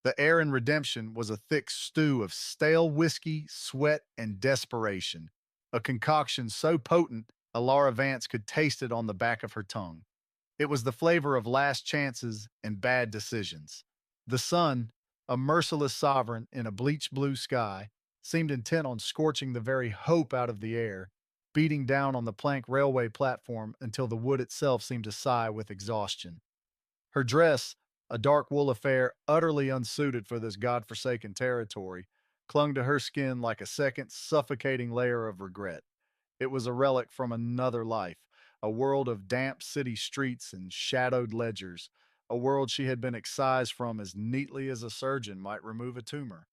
The air in Redemption was a thick stew of stale whiskey, sweat, and desperation, a concoction so potent Elara Vance could taste it on the back of her tongue. It was the flavor of last chances and bad decisions. The sun, a merciless sovereign in a bleached blue sky, seemed intent on scorching the very hope out of the air, beating down on the plank railway platform until the wood itself seemed to sigh with exhaustion. Her dress, a dark wool affair utterly unsuited for this godforsaken territory, clung to her skin like a second suffocating layer of regret. It was a relic from another life, a world of damp city streets and shadowed ledgers, a world she had been excised from as neatly as a surgeon might remove a tumor.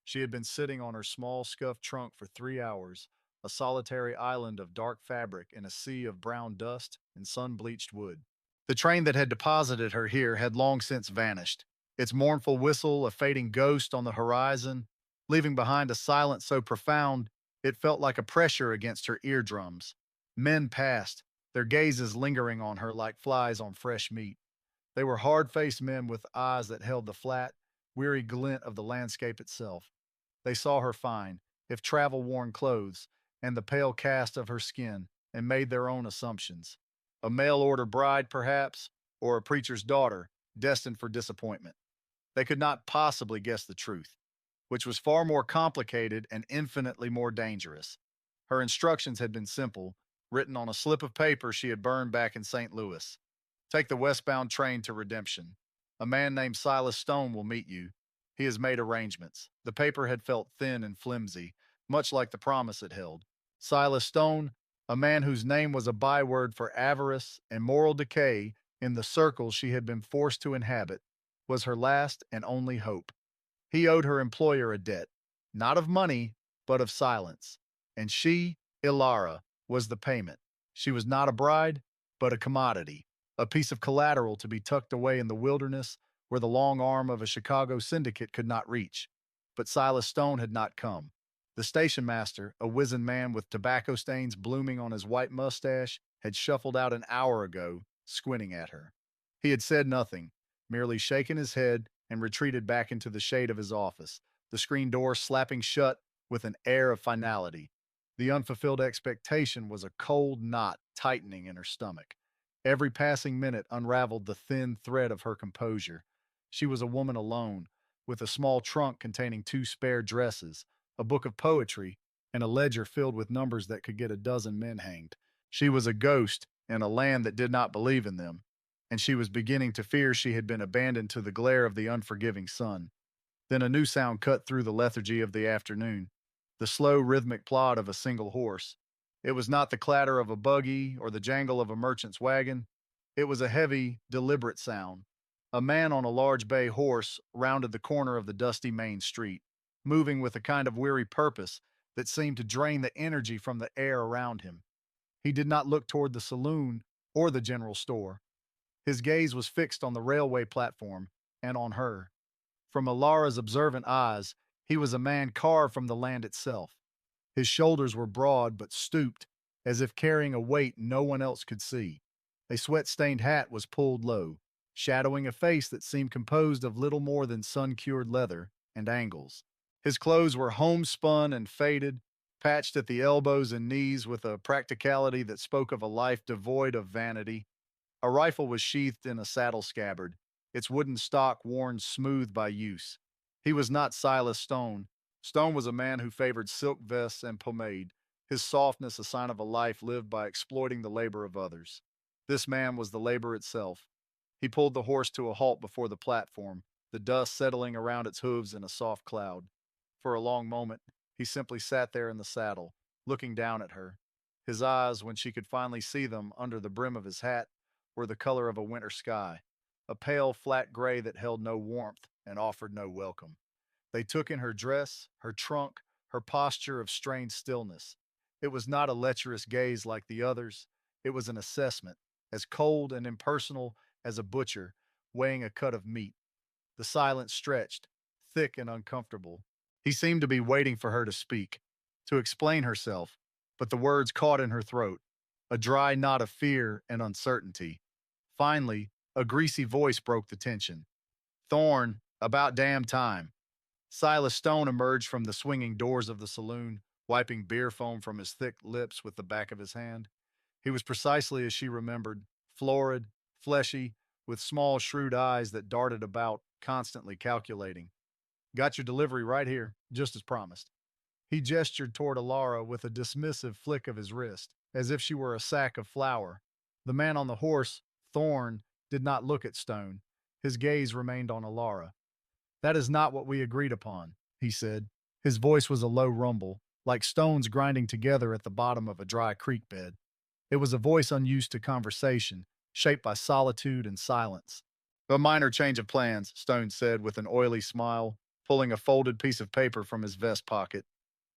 She had been sitting on her small scuffed trunk for 3 hours, a solitary island of dark fabric in a sea of brown dust and sun-bleached wood. The train that had deposited her here had long since vanished, its mournful whistle a fading ghost on the horizon, leaving behind a silence so profound it felt like a pressure against her eardrums. Men passed, their gazes lingering on her like flies on fresh meat. They were hard-faced men with eyes that held the flat, weary glint of the landscape itself. They saw her fine, if travel-worn clothes, and the pale cast of her skin, and made their own assumptions. A mail-order bride, perhaps, or a preacher's daughter, destined for disappointment. They could not possibly guess the truth, which was far more complicated and infinitely more dangerous. Her instructions had been simple, written on a slip of paper she had burned back in St. Louis. Take the westbound train to Redemption. A man named Silas Stone will meet you. He has made arrangements. The paper had felt thin and flimsy, much like the promise it held. Silas Stone, a man whose name was a byword for avarice and moral decay in the circles she had been forced to inhabit, was her last and only hope. He owed her employer a debt, not of money, but of silence. And she, Elara, was the payment. She was not a bride, but a commodity, a piece of collateral to be tucked away in the wilderness where the long arm of a Chicago syndicate could not reach. But Silas Stone had not come. The station master, a wizened man with tobacco stains blooming on his white mustache, had shuffled out an hour ago, squinting at her. He had said nothing, merely shaken his head and retreated back into the shade of his office, the screen door slapping shut with an air of finality. The unfulfilled expectation was a cold knot tightening in her stomach. Every passing minute unraveled the thin thread of her composure. She was a woman alone, with a small trunk containing 2 spare dresses, a book of poetry, and a ledger filled with numbers that could get a dozen men hanged. She was a ghost in a land that did not believe in them, and she was beginning to fear she had been abandoned to the glare of the unforgiving sun. Then a new sound cut through the lethargy of the afternoon, the slow rhythmic plod of a single horse. It was not the clatter of a buggy or the jangle of a merchant's wagon. It was a heavy, deliberate sound. A man on a large bay horse rounded the corner of the dusty main street, moving with a kind of weary purpose that seemed to drain the energy from the air around him. He did not look toward the saloon or the general store. His gaze was fixed on the railway platform and on her. From Alara's observant eyes, he was a man carved from the land itself. His shoulders were broad but stooped, as if carrying a weight no one else could see. A sweat-stained hat was pulled low, shadowing a face that seemed composed of little more than sun-cured leather and angles. His clothes were homespun and faded, patched at the elbows and knees with a practicality that spoke of a life devoid of vanity. A rifle was sheathed in a saddle scabbard, its wooden stock worn smooth by use. He was not Silas Stone. Stone was a man who favored silk vests and pomade, his softness a sign of a life lived by exploiting the labor of others. This man was the labor itself. He pulled the horse to a halt before the platform, the dust settling around its hooves in a soft cloud. For a long moment, he simply sat there in the saddle, looking down at her. His eyes, when she could finally see them under the brim of his hat, were the color of a winter sky, a pale, flat gray that held no warmth and offered no welcome. They took in her dress, her trunk, her posture of strained stillness. It was not a lecherous gaze like the others. It was an assessment, as cold and impersonal as a butcher weighing a cut of meat. The silence stretched, thick and uncomfortable. He seemed to be waiting for her to speak, to explain herself, but the words caught in her throat, a dry knot of fear and uncertainty. Finally, a greasy voice broke the tension. Thorn, About damn time. Silas Stone emerged from the swinging doors of the saloon, wiping beer foam from his thick lips with the back of his hand. He was precisely as she remembered, florid, fleshy, with small, shrewd eyes that darted about, constantly calculating. Got your delivery right here, just as promised. He gestured toward Elara with a dismissive flick of his wrist, as if she were a sack of flour. The man on the horse, Thorn, did not look at Stone. His gaze remained on Elara. That is not what we agreed upon, he said. His voice was a low rumble, like stones grinding together at the bottom of a dry creek bed. It was a voice unused to conversation, shaped by solitude and silence. A minor change of plans, Stone said with an oily smile, pulling a folded piece of paper from his vest pocket.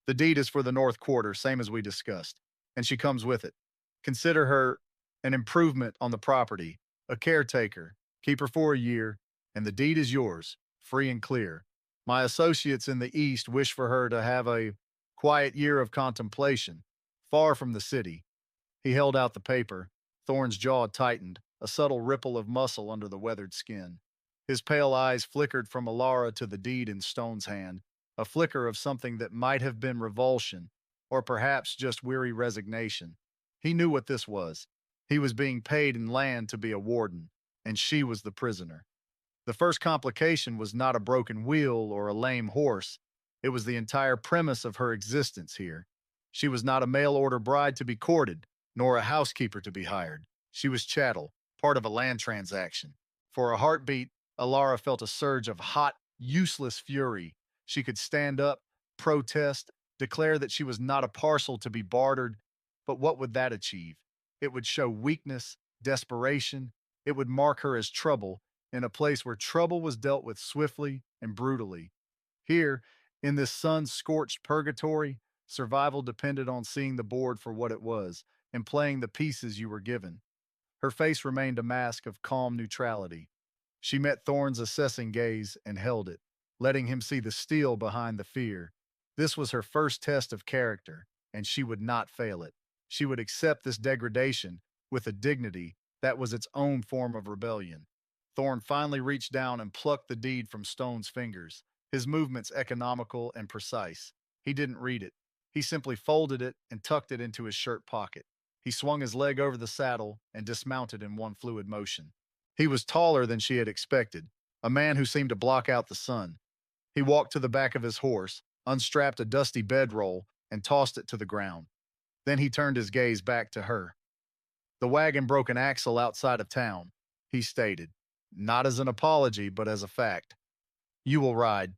The deed is for the North Quarter, same as we discussed, and she comes with it. Consider her an improvement on the property, a caretaker. Keep her for a year, and the deed is yours, free and clear. My associates in the East wish for her to have a quiet year of contemplation, far from the city. He held out the paper. Thorne's jaw tightened, a subtle ripple of muscle under the weathered skin. His pale eyes flickered from Elara to the deed in Stone's hand, a flicker of something that might have been revulsion, or perhaps just weary resignation. He knew what this was. He was being paid in land to be a warden, and she was the prisoner. The first complication was not a broken wheel or a lame horse. It was the entire premise of her existence here. She was not a mail order bride to be courted, nor a housekeeper to be hired. She was chattel, part of a land transaction. For a heartbeat, Elara felt a surge of hot, useless fury. She could stand up, protest, declare that she was not a parcel to be bartered, but what would that achieve? It would show weakness, desperation. It would mark her as trouble in a place where trouble was dealt with swiftly and brutally. Here, in this sun-scorched purgatory, survival depended on seeing the board for what it was and playing the pieces you were given. Her face remained a mask of calm neutrality. She met Thorne's assessing gaze and held it, letting him see the steel behind the fear. This was her first test of character, and she would not fail it. She would accept this degradation with a dignity that was its own form of rebellion. Thorne finally reached down and plucked the deed from Stone's fingers, his movements economical and precise. He didn't read it. He simply folded it and tucked it into his shirt pocket. He swung his leg over the saddle and dismounted in one fluid motion. He was taller than she had expected, a man who seemed to block out the sun. He walked to the back of his horse, unstrapped a dusty bedroll, and tossed it to the ground. Then he turned his gaze back to her. The wagon broke an axle outside of town, he stated, not as an apology, but as a fact. You will ride.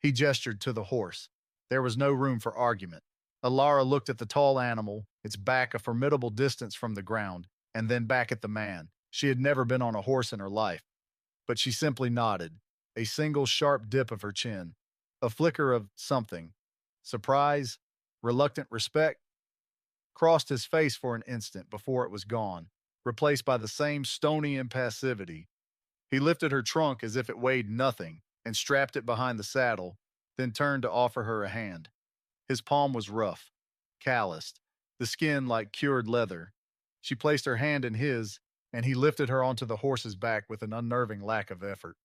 He gestured to the horse. There was no room for argument. Elara looked at the tall animal, its back a formidable distance from the ground, and then back at the man. She had never been on a horse in her life, but she simply nodded, a single sharp dip of her chin, a flicker of something, surprise, reluctant respect, crossed his face for an instant before it was gone, replaced by the same stony impassivity. He lifted her trunk as if it weighed nothing and strapped it behind the saddle, then turned to offer her a hand. His palm was rough, calloused, the skin like cured leather. She placed her hand in his, and he lifted her onto the horse's back with an unnerving lack of effort.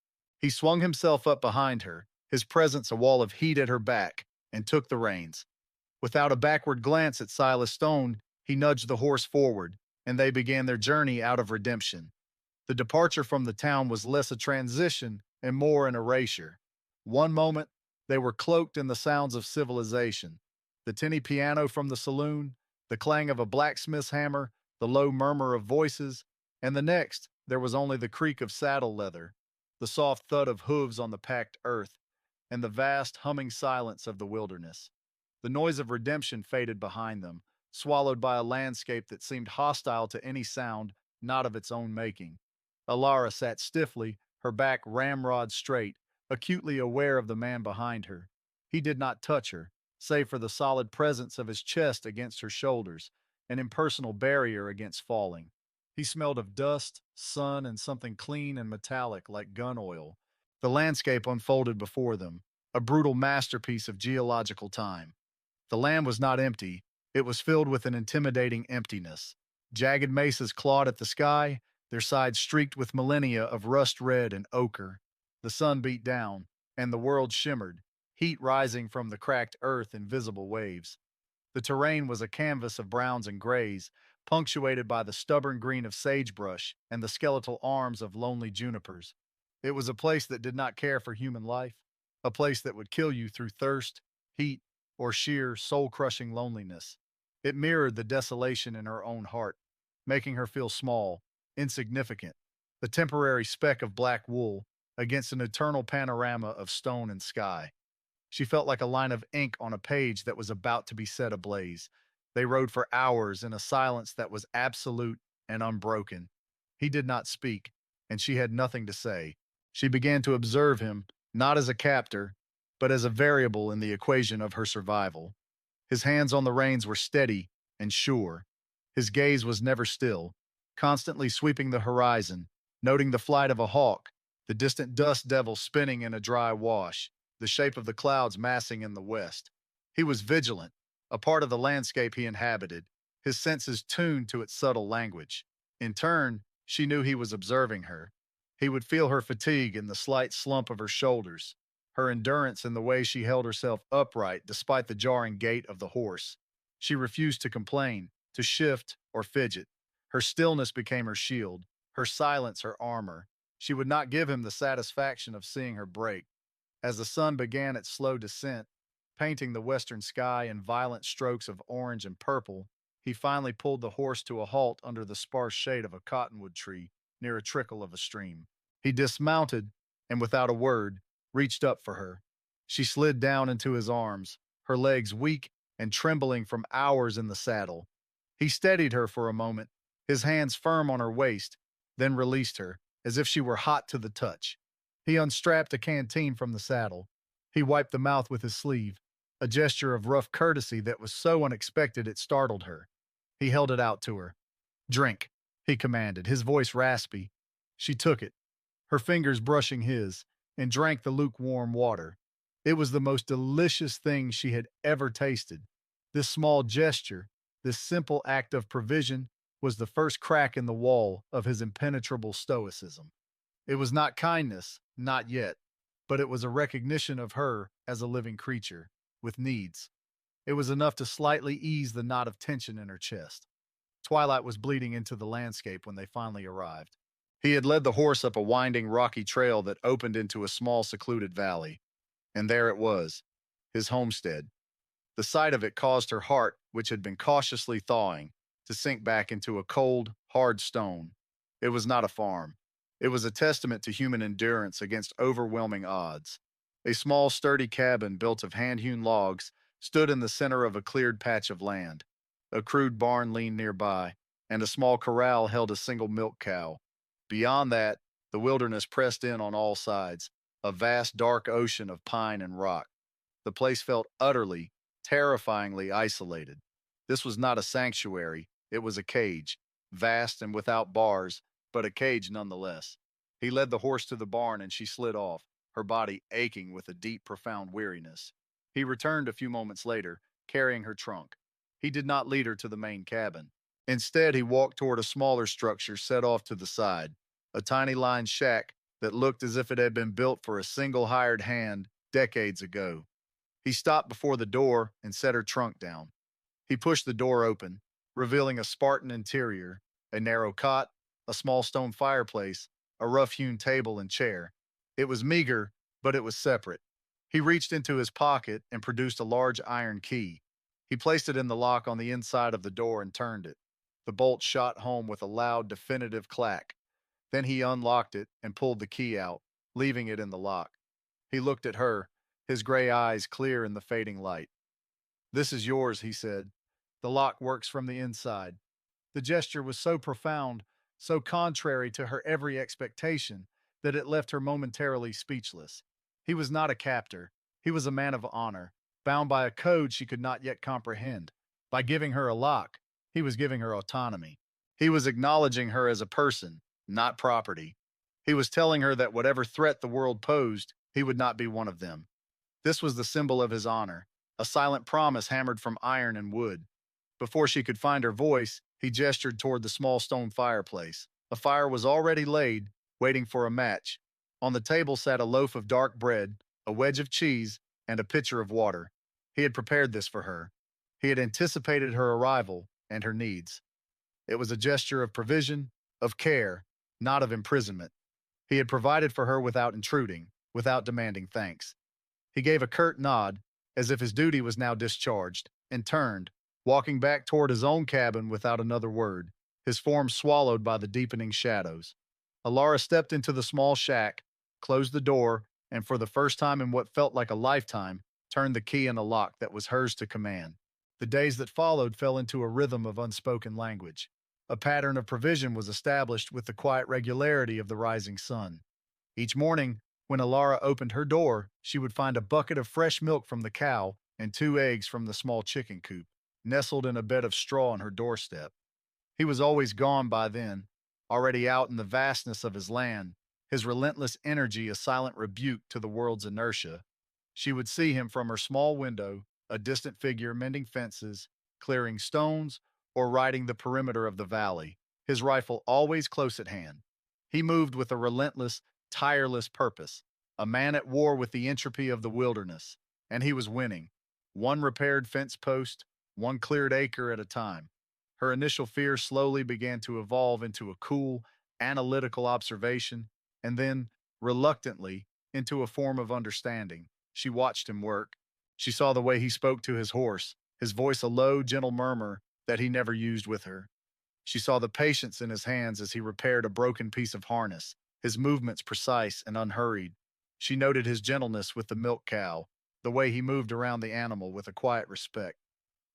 He swung himself up behind her, his presence a wall of heat at her back, and took the reins. Without a backward glance at Silas Stone, he nudged the horse forward, and they began their journey out of redemption. The departure from the town was less a transition and more an erasure. One moment, they were cloaked in the sounds of civilization. The tinny piano from the saloon, the clang of a blacksmith's hammer, the low murmur of voices, and the next, there was only the creak of saddle leather, the soft thud of hooves on the packed earth, and the vast, humming silence of the wilderness. The noise of redemption faded behind them, swallowed by a landscape that seemed hostile to any sound not of its own making. Elara sat stiffly, her back ramrod straight, acutely aware of the man behind her. He did not touch her, save for the solid presence of his chest against her shoulders, an impersonal barrier against falling. He smelled of dust, sun, and something clean and metallic like gun oil. The landscape unfolded before them, a brutal masterpiece of geological time. The land was not empty, it was filled with an intimidating emptiness. Jagged mesas clawed at the sky, their sides streaked with millennia of rust red and ochre. The sun beat down, and the world shimmered, heat rising from the cracked earth in visible waves. The terrain was a canvas of browns and grays, punctuated by the stubborn green of sagebrush and the skeletal arms of lonely junipers. It was a place that did not care for human life, a place that would kill you through thirst, heat, or sheer soul crushing loneliness. It mirrored the desolation in her own heart, making her feel small, insignificant, a temporary speck of black wool against an eternal panorama of stone and sky. She felt like a line of ink on a page that was about to be set ablaze. They rode for hours in a silence that was absolute and unbroken. He did not speak, and she had nothing to say. She began to observe him, not as a captor, but as a variable in the equation of her survival. His hands on the reins were steady and sure. His gaze was never still, constantly sweeping the horizon, noting the flight of a hawk, the distant dust devil spinning in a dry wash, the shape of the clouds massing in the west. He was vigilant, a part of the landscape he inhabited, his senses tuned to its subtle language. In turn, she knew he was observing her. He would feel her fatigue in the slight slump of her shoulders, her endurance in the way she held herself upright despite the jarring gait of the horse. She refused to complain, to shift, or fidget. Her stillness became her shield, her silence her armor. She would not give him the satisfaction of seeing her break. As the sun began its slow descent, painting the western sky in violent strokes of orange and purple, he finally pulled the horse to a halt under the sparse shade of a cottonwood tree near a trickle of a stream. He dismounted and, without a word, reached up for her. She slid down into his arms, her legs weak and trembling from hours in the saddle. He steadied her for a moment, his hands firm on her waist, then released her, as if she were hot to the touch. He unstrapped a canteen from the saddle. He wiped the mouth with his sleeve, a gesture of rough courtesy that was so unexpected it startled her. He held it out to her. "Drink," he commanded, his voice raspy. She took it, her fingers brushing his, and drank the lukewarm water. It was the most delicious thing she had ever tasted. This small gesture, this simple act of provision, was the first crack in the wall of his impenetrable stoicism. It was not kindness, not yet, but it was a recognition of her as a living creature, with needs. It was enough to slightly ease the knot of tension in her chest. Twilight was bleeding into the landscape when they finally arrived. He had led the horse up a winding rocky trail that opened into a small secluded valley. And there it was, his homestead. The sight of it caused her heart, which had been cautiously thawing, to sink back into a cold, hard stone. It was not a farm. It was a testament to human endurance against overwhelming odds. A small, sturdy cabin built of hand-hewn logs stood in the center of a cleared patch of land. A crude barn leaned nearby, and a small corral held a single milk cow. Beyond that, the wilderness pressed in on all sides, a vast dark ocean of pine and rock. The place felt utterly, terrifyingly isolated. This was not a sanctuary, it was a cage, vast and without bars, but a cage nonetheless. He led the horse to the barn and she slid off, her body aching with a deep, profound weariness. He returned a few moments later, carrying her trunk. He did not lead her to the main cabin. Instead, he walked toward a smaller structure set off to the side, a tiny lined shack that looked as if it had been built for a single hired hand decades ago. He stopped before the door and set her trunk down. He pushed the door open, revealing a Spartan interior, a narrow cot, a small stone fireplace, a rough-hewn table and chair. It was meager, but it was separate. He reached into his pocket and produced a large iron key. He placed it in the lock on the inside of the door and turned it. The bolt shot home with a loud, definitive clack. Then he unlocked it and pulled the key out, leaving it in the lock. He looked at her, his gray eyes clear in the fading light. "This is yours," he said. "The lock works from the inside." The gesture was so profound, so contrary to her every expectation, that it left her momentarily speechless. He was not a captor. He was a man of honor, bound by a code she could not yet comprehend. By giving her a lock, he was giving her autonomy. He was acknowledging her as a person, not property. He was telling her that whatever threat the world posed, he would not be one of them. This was the symbol of his honor, a silent promise hammered from iron and wood. Before she could find her voice, he gestured toward the small stone fireplace. A fire was already laid, waiting for a match. On the table sat a loaf of dark bread, a wedge of cheese, and a pitcher of water. He had prepared this for her. He had anticipated her arrival and her needs. It was a gesture of provision, of care, not of imprisonment. He had provided for her without intruding, without demanding thanks. He gave a curt nod, as if his duty was now discharged, and turned, walking back toward his own cabin without another word, his form swallowed by the deepening shadows. Alara stepped into the small shack, closed the door, and for the first time in what felt like a lifetime, turned the key in a lock that was hers to command. The days that followed fell into a rhythm of unspoken language. A pattern of provision was established with the quiet regularity of the rising sun. Each morning, when Alara opened her door, she would find a bucket of fresh milk from the cow and 2 eggs from the small chicken coop, nestled in a bed of straw on her doorstep. He was always gone by then, already out in the vastness of his land, his relentless energy a silent rebuke to the world's inertia. She would see him from her small window, a distant figure mending fences, clearing stones, or riding the perimeter of the valley, his rifle always close at hand. He moved with a relentless, tireless purpose, a man at war with the entropy of the wilderness, and he was winning, one repaired fence post, one cleared acre at a time. Her initial fear slowly began to evolve into a cool, analytical observation, and then, reluctantly, into a form of understanding. She watched him work. She saw the way he spoke to his horse, his voice a low, gentle murmur that he never used with her. She saw the patience in his hands as he repaired a broken piece of harness, his movements precise and unhurried. She noted his gentleness with the milk cow, the way he moved around the animal with a quiet respect.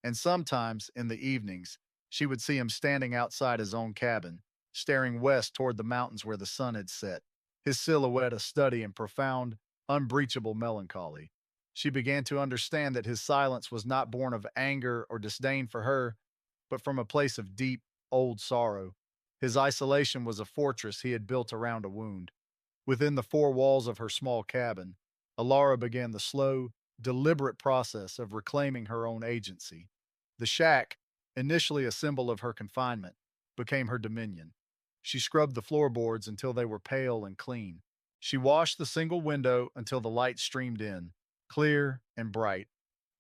And sometimes, in the evenings, she would see him standing outside his own cabin, staring west toward the mountains where the sun had set, his silhouette a study in profound, unbreachable melancholy. She began to understand that his silence was not born of anger or disdain for her, but from a place of deep, old sorrow. His isolation was a fortress he had built around a wound. Within the four walls of her small cabin, Alara began the slow, deliberate process of reclaiming her own agency. The shack, initially a symbol of her confinement, became her dominion. She scrubbed the floorboards until they were pale and clean. She washed the single window until the light streamed in, clear and bright.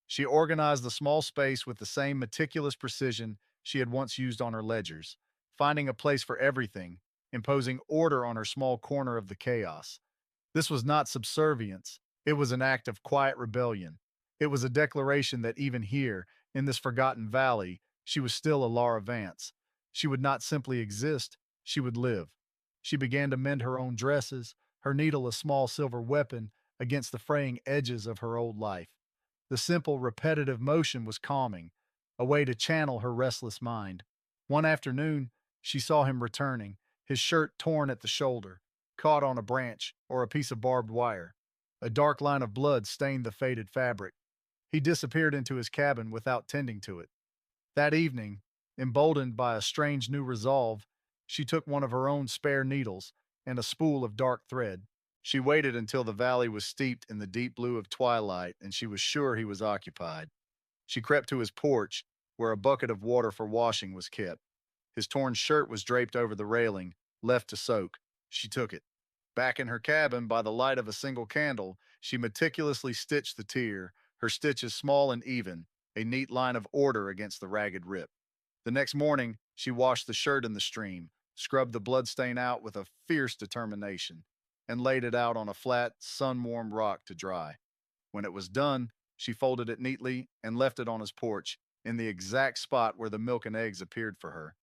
She organized the small space with the same meticulous precision she had once used on her ledgers, finding a place for everything, imposing order on her small corner of the chaos. This was not subservience, it was an act of quiet rebellion. It was a declaration that even here, in this forgotten valley, she was still Elara Vance. She would not simply exist, she would live. She began to mend her own dresses, her needle a small silver weapon against the fraying edges of her old life. The simple, repetitive motion was calming, a way to channel her restless mind. One afternoon, she saw him returning, his shirt torn at the shoulder, caught on a branch or a piece of barbed wire. A dark line of blood stained the faded fabric. He disappeared into his cabin without tending to it. That evening, emboldened by a strange new resolve, she took one of her own spare needles and a spool of dark thread. She waited until the valley was steeped in the deep blue of twilight and she was sure he was occupied. She crept to his porch, where a bucket of water for washing was kept. His torn shirt was draped over the railing, left to soak. She took it. Back in her cabin, by the light of a single candle, she meticulously stitched the tear, her stitches small and even, a neat line of order against the ragged rip. The next morning, she washed the shirt in the stream, scrubbed the bloodstain out with a fierce determination, and laid it out on a flat, sun-warmed rock to dry. When it was done, she folded it neatly and left it on his porch, in the exact spot where the milk and eggs appeared for her.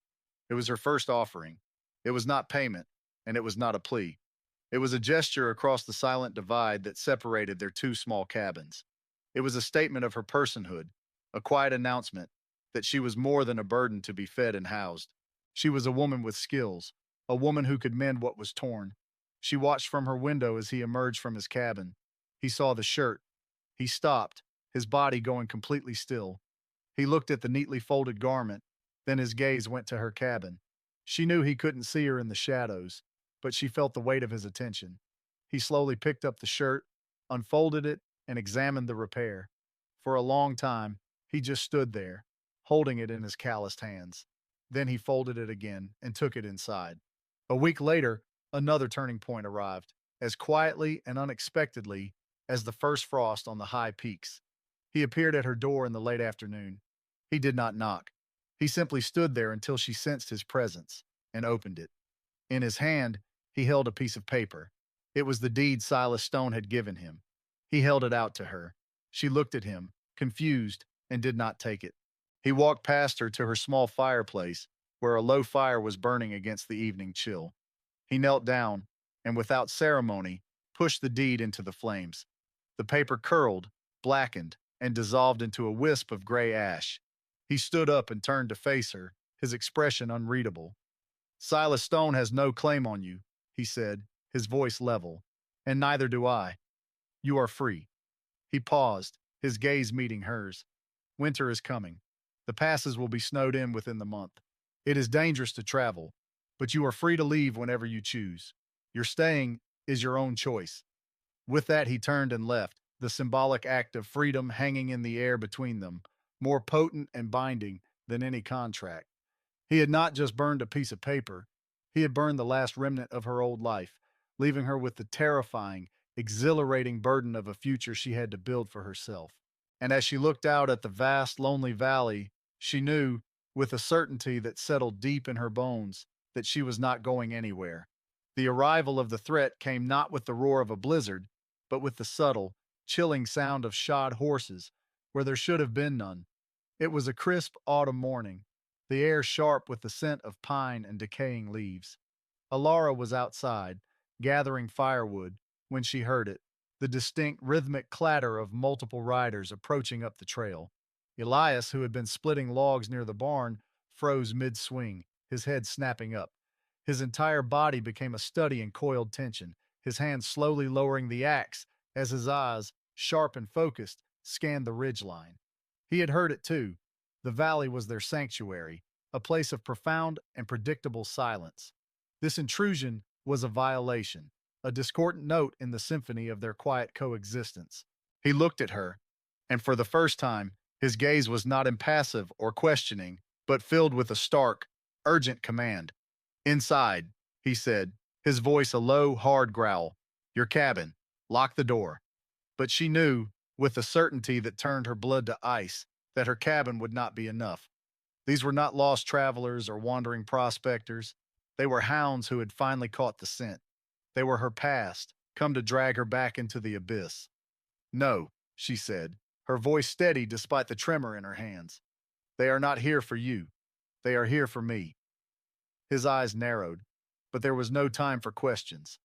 It was her first offering. It was not payment, and it was not a plea. It was a gesture across the silent divide that separated their two small cabins. It was a statement of her personhood, a quiet announcement that she was more than a burden to be fed and housed. She was a woman with skills, a woman who could mend what was torn. She watched from her window as he emerged from his cabin. He saw the shirt. He stopped, his body going completely still. He looked at the neatly folded garment, then his gaze went to her cabin. She knew he couldn't see her in the shadows, but she felt the weight of his attention. He slowly picked up the shirt, unfolded it, and examined the repair. For a long time, he just stood there, holding it in his calloused hands. Then he folded it again and took it inside. A week later, another turning point arrived. as quietly and unexpectedly as the first frost on the high peaks. He appeared at her door in the late afternoon. He did not knock. He simply stood there until she sensed his presence and opened it. In his hand, he held a piece of paper. It was the deed Silas Stone had given him. He held it out to her. She looked at him, confused, and did not take it. He walked past her to her small fireplace, where a low fire was burning against the evening chill. He knelt down and, without ceremony, pushed the deed into the flames. The paper curled, blackened, and dissolved into a wisp of gray ash. He stood up and turned to face her, his expression unreadable. Silas Stone has no claim on you, he said, his voice level. And neither do I. You are free. He paused, his gaze meeting hers. Winter is coming. The passes will be snowed in within the month. It is dangerous to travel, but you are free to leave whenever you choose. Your staying is your own choice. With that, he turned and left, the symbolic act of freedom hanging in the air between them, more potent and binding than any contract. He had not just burned a piece of paper, he had burned the last remnant of her old life, leaving her with the terrifying, exhilarating burden of a future she had to build for herself. And as she looked out at the vast, lonely valley, she knew, with a certainty that settled deep in her bones, that she was not going anywhere. The arrival of the threat came not with the roar of a blizzard, but with the subtle, chilling sound of shod horses, where there should have been none. It was a crisp autumn morning, the air sharp with the scent of pine and decaying leaves. Elara was outside, gathering firewood, when she heard it, the distinct rhythmic clatter of multiple riders approaching up the trail. Elias, who had been splitting logs near the barn, froze mid-swing, his head snapping up. His entire body became a study in coiled tension, his hand slowly lowering the axe as his eyes, sharp and focused, scanned the ridgeline. He had heard it too. The valley was their sanctuary, a place of profound and predictable silence. This intrusion was a violation, a discordant note in the symphony of their quiet coexistence. He looked at her, and for the first time, his gaze was not impassive or questioning, but filled with a stark, urgent command. Inside, he said, his voice a low, hard growl. Your cabin. Lock the door. But she knew, with a certainty that turned her blood to ice, that her cabin would not be enough. These were not lost travelers or wandering prospectors. They were hounds who had finally caught the scent. They were her past, come to drag her back into the abyss. No, she said, her voice steady despite the tremor in her hands. They are not here for you. They are here for me. His eyes narrowed, but there was no time for questions.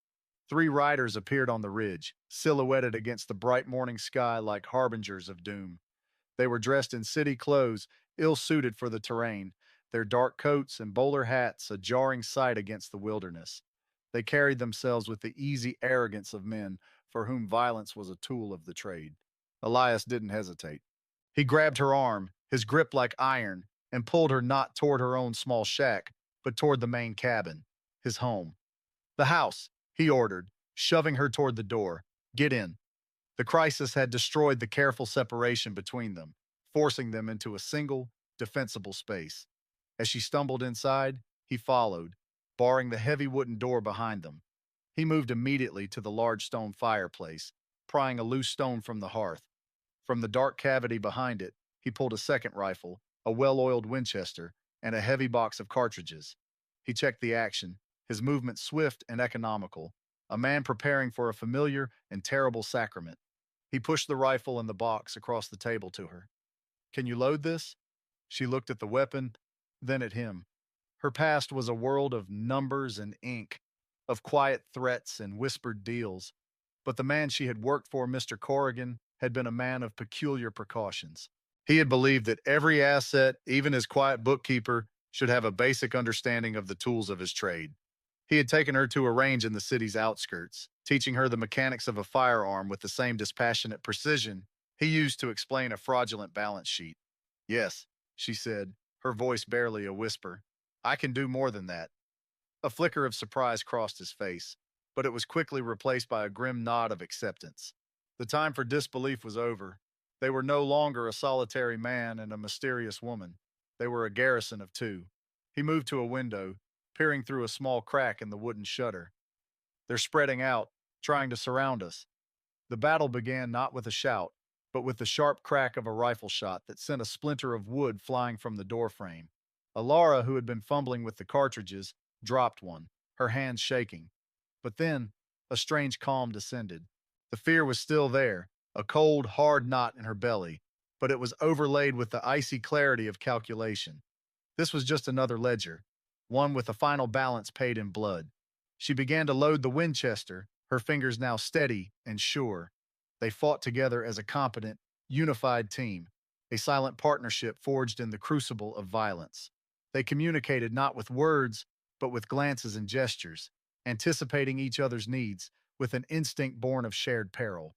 3 riders appeared on the ridge, silhouetted against the bright morning sky like harbingers of doom. They were dressed in city clothes, ill-suited for the terrain, their dark coats and bowler hats a jarring sight against the wilderness. They carried themselves with the easy arrogance of men for whom violence was a tool of the trade. Elias didn't hesitate. He grabbed her arm, his grip like iron, and pulled her not toward her own small shack, but toward the main cabin, his home. The house, he ordered, shoving her toward the door. Get in. The crisis had destroyed the careful separation between them, forcing them into a single, defensible space. As she stumbled inside, he followed, barring the heavy wooden door behind them. He moved immediately to the large stone fireplace, prying a loose stone from the hearth. From the dark cavity behind it, he pulled a second rifle, a well-oiled Winchester, and a heavy box of cartridges. He checked the action, his movements swift and economical, a man preparing for a familiar and terrible sacrament. He pushed the rifle and the box across the table to her. Can you load this? She looked at the weapon, then at him. Her past was a world of numbers and ink, of quiet threats and whispered deals. But the man she had worked for, Mr. Corrigan, had been a man of peculiar precautions. He had believed that every asset, even his quiet bookkeeper, should have a basic understanding of the tools of his trade. He had taken her to a range in the city's outskirts, teaching her the mechanics of a firearm with the same dispassionate precision he used to explain a fraudulent balance sheet. Yes, she said, her voice barely a whisper. I can do more than that. A flicker of surprise crossed his face, but it was quickly replaced by a grim nod of acceptance. The time for disbelief was over. They were no longer a solitary man and a mysterious woman. They were a garrison of 2. He moved to a window, peering through a small crack in the wooden shutter. They're spreading out, trying to surround us. The battle began not with a shout, but with the sharp crack of a rifle shot that sent a splinter of wood flying from the doorframe. Elara, who had been fumbling with the cartridges, dropped one, her hands shaking. But then, a strange calm descended. The fear was still there, a cold, hard knot in her belly, but it was overlaid with the icy clarity of calculation. This was just another ledger, one with a final balance paid in blood. She began to load the Winchester, her fingers now steady and sure. They fought together as a competent, unified team, a silent partnership forged in the crucible of violence. They communicated not with words, but with glances and gestures, anticipating each other's needs with an instinct born of shared peril.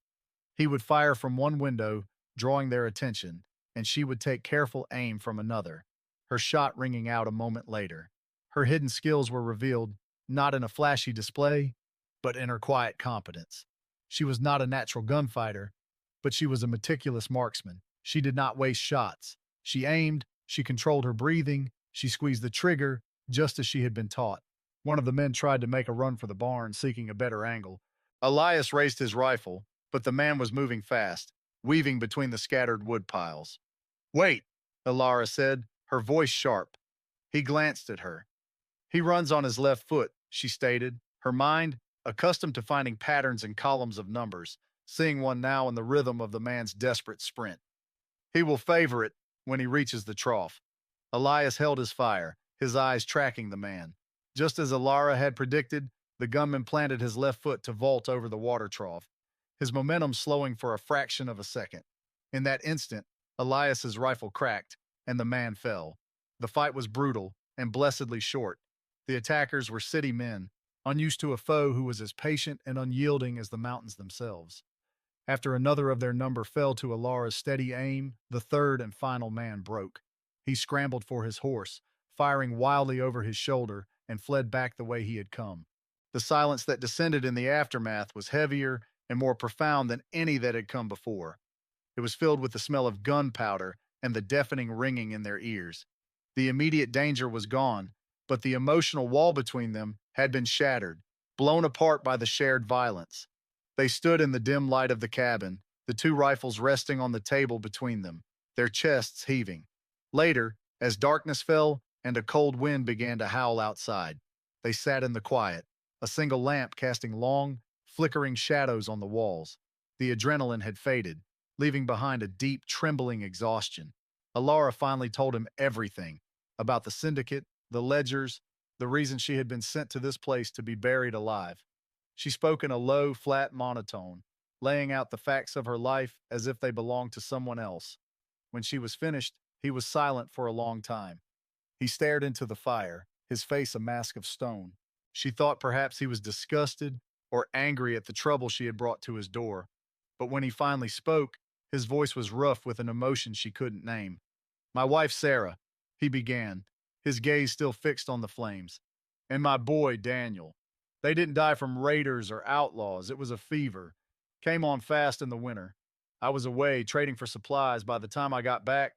He would fire from one window, drawing their attention, and she would take careful aim from another, her shot ringing out a moment later. Her hidden skills were revealed, not in a flashy display, but in her quiet competence. She was not a natural gunfighter, but she was a meticulous marksman. She did not waste shots. She aimed, she controlled her breathing, she squeezed the trigger, just as she had been taught. One of the men tried to make a run for the barn, seeking a better angle. Elias raised his rifle, but the man was moving fast, weaving between the scattered wood piles. Wait, Elara said, her voice sharp. He glanced at her. He runs on his left foot, she stated, her mind, accustomed to finding patterns in columns of numbers, seeing one now in the rhythm of the man's desperate sprint. He will favor it when he reaches the trough. Elias held his fire, his eyes tracking the man. Just as Elara had predicted, the gunman planted his left foot to vault over the water trough, his momentum slowing for a fraction of a second. In that instant, Elias's rifle cracked, and the man fell. The fight was brutal and blessedly short. The attackers were city men, unused to a foe who was as patient and unyielding as the mountains themselves. After another of their number fell to Elara's steady aim, the third and final man broke. He scrambled for his horse, firing wildly over his shoulder, and fled back the way he had come. The silence that descended in the aftermath was heavier and more profound than any that had come before. It was filled with the smell of gunpowder and the deafening ringing in their ears. The immediate danger was gone, but the emotional wall between them had been shattered, blown apart by the shared violence. They stood in the dim light of the cabin, the two rifles resting on the table between them, their chests heaving. Later, as darkness fell and a cold wind began to howl outside, they sat in the quiet, a single lamp casting long, flickering shadows on the walls. The adrenaline had faded, leaving behind a deep, trembling exhaustion. Elara finally told him everything about the syndicate, the ledgers, the reason she had been sent to this place to be buried alive. She spoke in a low, flat monotone, laying out the facts of her life as if they belonged to someone else. When she was finished, he was silent for a long time. He stared into the fire, his face a mask of stone. She thought perhaps he was disgusted or angry at the trouble she had brought to his door. But when he finally spoke, his voice was rough with an emotion she couldn't name. My wife, Sarah, he began, his gaze still fixed on the flames. And my boy, Daniel. They didn't die from raiders or outlaws. It was a fever. Came on fast in the winter. I was away trading for supplies. By the time I got back,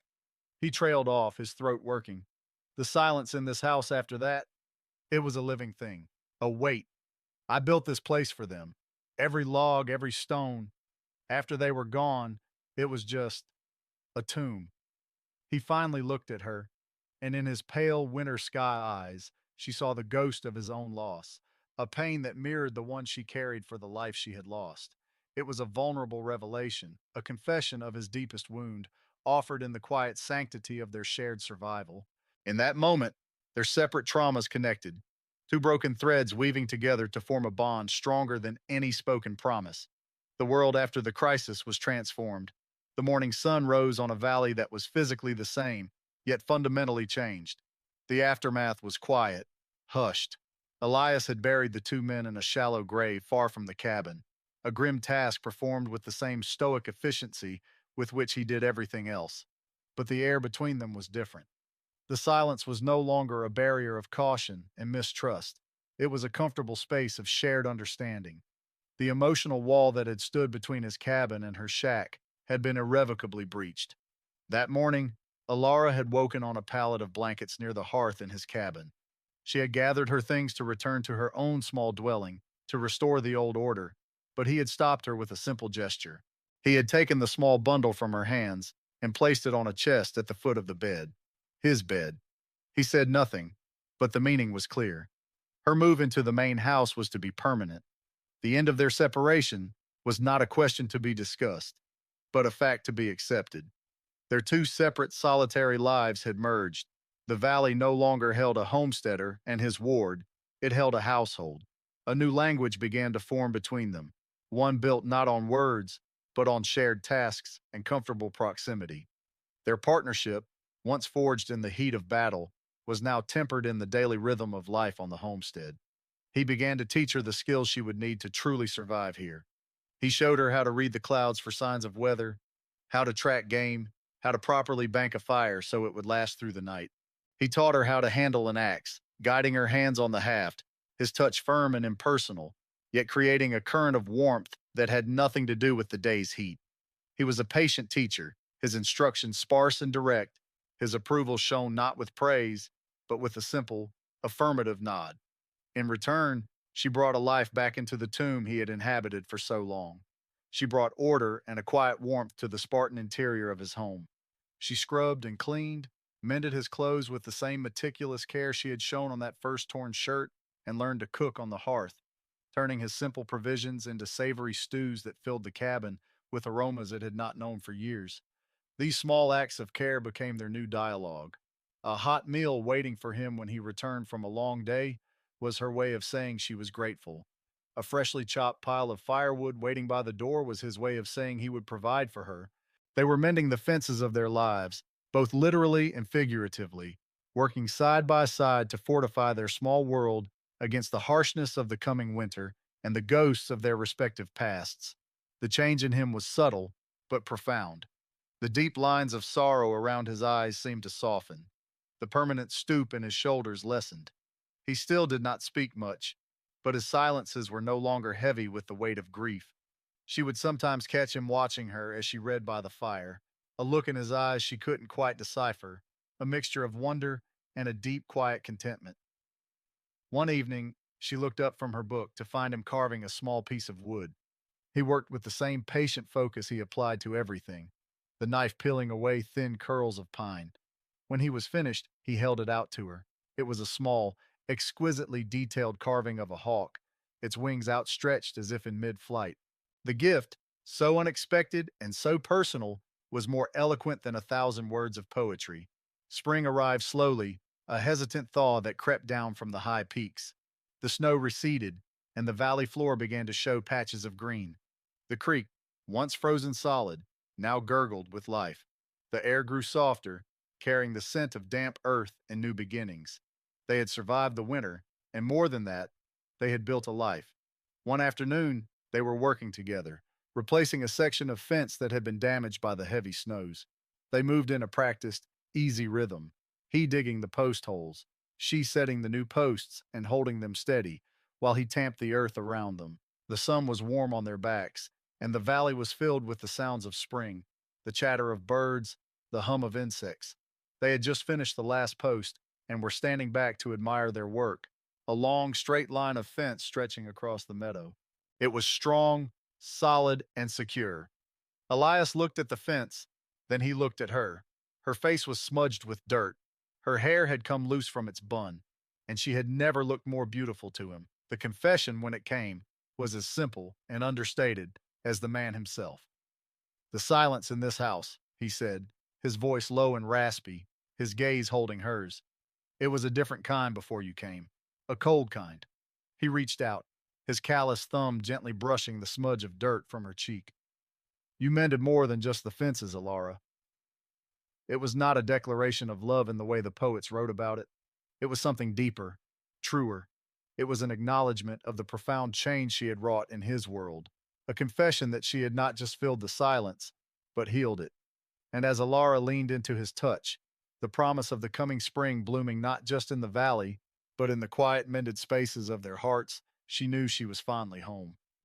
he trailed off, his throat working. The silence in this house after that, it was a living thing, a weight. I built this place for them. Every log, every stone. After they were gone, it was just a tomb. He finally looked at her, and in his pale winter sky eyes, she saw the ghost of his own loss, a pain that mirrored the one she carried for the life she had lost. It was a vulnerable revelation, a confession of his deepest wound, offered in the quiet sanctity of their shared survival. In that moment, their separate traumas connected, two broken threads weaving together to form a bond stronger than any spoken promise. The world after the crisis was transformed. The morning sun rose on a valley that was physically the same, yet fundamentally changed. The aftermath was quiet, hushed. Elias had buried the two men in a shallow grave far from the cabin, a grim task performed with the same stoic efficiency with which he did everything else. But the air between them was different. The silence was no longer a barrier of caution and mistrust. It was a comfortable space of shared understanding. The emotional wall that had stood between his cabin and her shack had been irrevocably breached. That morning, Elara had woken on a pallet of blankets near the hearth in his cabin. She had gathered her things to return to her own small dwelling, to restore the old order. but he had stopped her with a simple gesture. He had taken the small bundle from her hands and placed it on a chest at the foot of the bed. His bed. He said nothing, but the meaning was clear. Her move into the main house was to be permanent. The end of their separation was not a question to be discussed, but a fact to be accepted. Their two separate, solitary lives had merged. The valley no longer held a homesteader and his ward, it held a household. A new language began to form between them, one built not on words, but on shared tasks and comfortable proximity. Their partnership, once forged in the heat of battle, was now tempered in the daily rhythm of life on the homestead. He began to teach her the skills she would need to truly survive here. He showed her how to read the clouds for signs of weather, how to track game, how to properly bank a fire so it would last through the night. He taught her how to handle an axe, guiding her hands on the haft, his touch firm and impersonal, yet creating a current of warmth that had nothing to do with the day's heat. He was a patient teacher, his instructions sparse and direct, his approval shown not with praise, but with a simple, affirmative nod. In return, she brought a life back into the tomb he had inhabited for so long. She brought order and a quiet warmth to the Spartan interior of his home. She scrubbed and cleaned, mended his clothes with the same meticulous care she had shown on that first torn shirt, and learned to cook on the hearth, turning his simple provisions into savory stews that filled the cabin with aromas it had not known for years. These small acts of care became their new dialogue. A hot meal waiting for him when he returned from a long day was her way of saying she was grateful. A freshly chopped pile of firewood waiting by the door was his way of saying he would provide for her. They were mending the fences of their lives, both literally and figuratively, working side by side to fortify their small world against the harshness of the coming winter and the ghosts of their respective pasts. The change in him was subtle, but profound. The deep lines of sorrow around his eyes seemed to soften. The permanent stoop in his shoulders lessened. He still did not speak much, but his silences were no longer heavy with the weight of grief. She would sometimes catch him watching her as she read by the fire, a look in his eyes she couldn't quite decipher, a mixture of wonder and a deep, quiet contentment. One evening, she looked up from her book to find him carving a small piece of wood. He worked with the same patient focus he applied to everything, the knife peeling away thin curls of pine. When he was finished, he held it out to her. It was a small, exquisitely detailed carving of a hawk, its wings outstretched as if in mid-flight. The gift, so unexpected and so personal, was more eloquent than 1,000 words of poetry. Spring arrived slowly, a hesitant thaw that crept down from the high peaks. The snow receded, and the valley floor began to show patches of green. The creek, once frozen solid, now gurgled with life. The air grew softer, carrying the scent of damp earth and new beginnings. They had survived the winter, and more than that, they had built a life. One afternoon, they were working together, replacing a section of fence that had been damaged by the heavy snows. They moved in a practiced, easy rhythm, he digging the post holes, she setting the new posts and holding them steady, while he tamped the earth around them. The sun was warm on their backs, and the valley was filled with the sounds of spring, the chatter of birds, the hum of insects. They had just finished the last post and were standing back to admire their work, a long, straight line of fence stretching across the meadow. It was strong, solid, and secure. Elias looked at the fence, then he looked at her. Her face was smudged with dirt. Her hair had come loose from its bun, and she had never looked more beautiful to him. The confession, when it came, was as simple and understated as the man himself. "The silence in this house," he said, his voice low and raspy, his gaze holding hers. "It was a different kind before you came. A cold kind." He reached out, his callous thumb gently brushing the smudge of dirt from her cheek. "You mended more than just the fences, Elara." It was not a declaration of love in the way the poets wrote about it. It was something deeper, truer. It was an acknowledgement of the profound change she had wrought in his world, a confession that she had not just filled the silence, but healed it. And as Elara leaned into his touch, the promise of the coming spring blooming not just in the valley, but in the quiet, mended spaces of their hearts, she knew she was finally home.